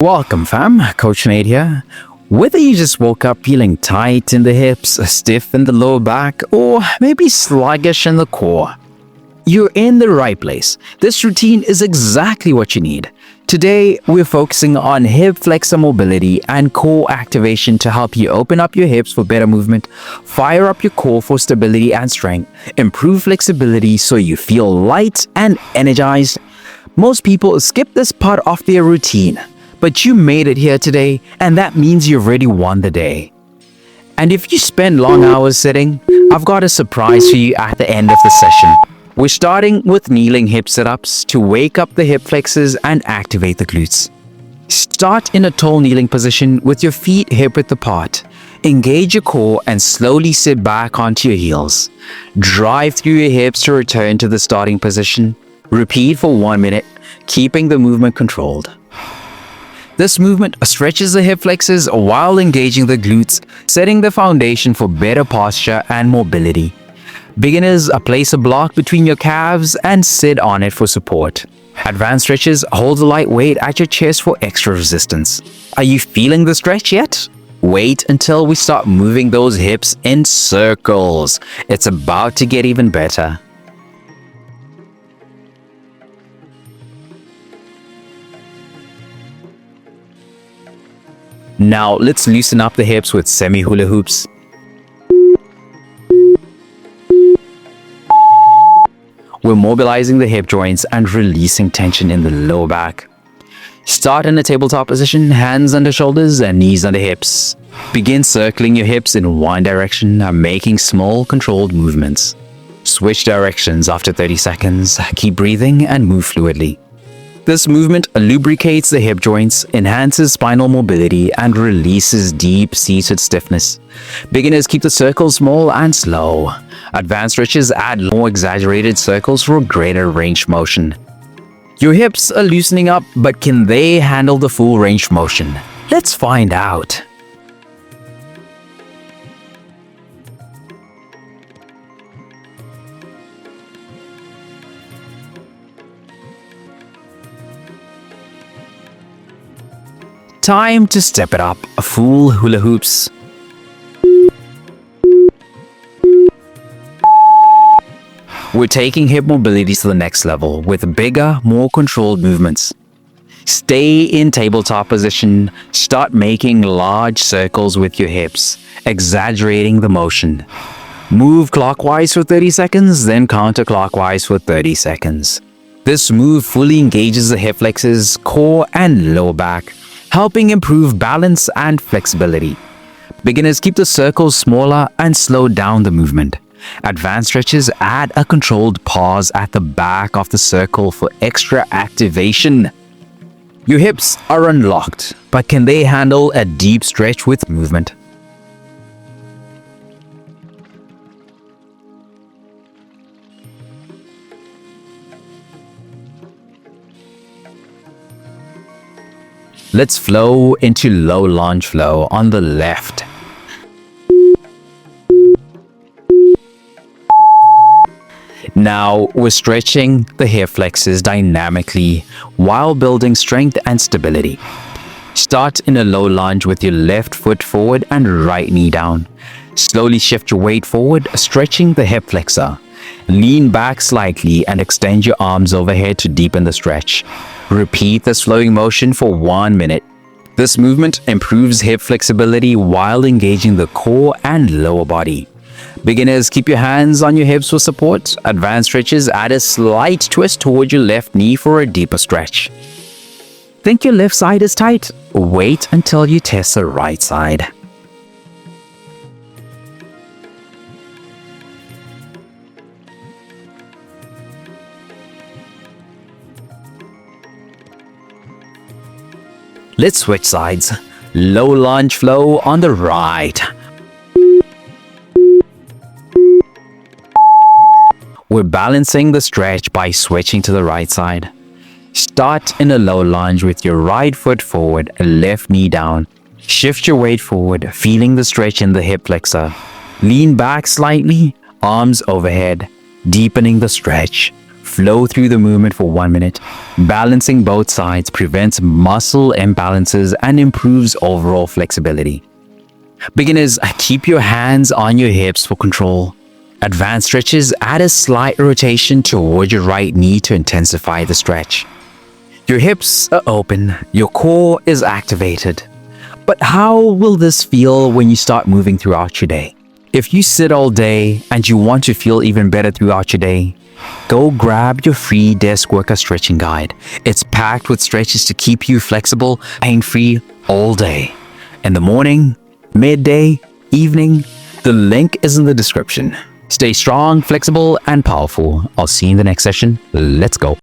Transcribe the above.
Welcome fam, Coach Nate here. Whether you just woke up feeling tight in the hips, stiff in the lower back, or maybe sluggish in the core, you're in the right place. This routine is exactly what you need. Today, we're focusing on hip flexor mobility and core activation to help you open up your hips for better movement, fire up your core for stability and strength, improve flexibility so you feel light and energized. Most people skip this part of their routine, but you made it here today, and that means you've already won the day. And if you spend long hours sitting, I've got a surprise for you at the end of the session. We're starting with kneeling hip sit-ups to wake up the hip flexors and activate the glutes. Start in a tall kneeling position with your feet hip-width apart. Engage your core and slowly sit back onto your heels. Drive through your hips to return to the starting position. Repeat for 1 minute, keeping the movement controlled. This movement stretches the hip flexors while engaging the glutes, setting the foundation for better posture and mobility. Beginners, place a block between your calves and sit on it for support. Advanced stretches, hold a light weight at your chest for extra resistance. Are you feeling the stretch yet? Wait until we start moving those hips in circles. It's about to get even better. Now let's loosen up the hips with semi-hula hoops. We're mobilizing the hip joints and releasing tension in the lower back. Start in a tabletop position, hands under shoulders and knees under hips. Begin circling your hips in one direction and making small controlled movements. Switch directions after 30 seconds. Keep breathing and move fluidly. This movement lubricates the hip joints, enhances spinal mobility, and releases deep-seated stiffness. Beginners keep the circles small and slow. Advanced stretches add more exaggerated circles for greater range motion. Your hips are loosening up, but can they handle the full range motion? Let's find out. Time to step it up, full hula hoops. We're taking hip mobility to the next level with bigger, more controlled movements. Stay in tabletop position, start making large circles with your hips, exaggerating the motion. Move clockwise for 30 seconds, then counterclockwise for 30 seconds. This move fully engages the hip flexors, core, and lower back, helping improve balance and flexibility. Beginners keep the circles smaller and slow down the movement. Advanced stretches add a controlled pause at the back of the circle for extra activation. Your hips are unlocked, but can they handle a deep stretch with movement? Let's flow into low lunge flow on the left. Now we're stretching the hip flexors dynamically while building strength and stability. Start in a low lunge with your left foot forward and right knee down. Slowly shift your weight forward, stretching the hip flexor. Lean back slightly and extend your arms overhead to deepen the stretch. Repeat this flowing motion for 1 minute. This movement improves hip flexibility while engaging the core and lower body. Beginners, keep your hands on your hips for support. Advanced stretches add a slight twist toward your left knee for a deeper stretch. Think your left side is tight? Wait until you test the right side. Let's switch sides. Low lunge flow on the right. We're balancing the stretch by switching to the right side. Start in a low lunge with your right foot forward and left knee down. Shift your weight forward, feeling the stretch in the hip flexor. Lean back slightly, arms overhead, deepening the stretch. flow through the movement for 1 minute. Balancing both sides prevents muscle imbalances and improves overall flexibility. Beginners, keep your hands on your hips for control. Advanced stretches add a slight rotation toward your right knee to intensify the stretch. Your hips are open, your core is activated. But how will this feel when you start moving throughout your day? If you sit all day and you want to feel even better throughout your day, go grab your free desk worker stretching guide. It's packed with stretches to keep you flexible, pain-free all day. In the morning, midday, evening, the link is in the description. Stay strong, flexible, and powerful. I'll see you in the next session. Let's go.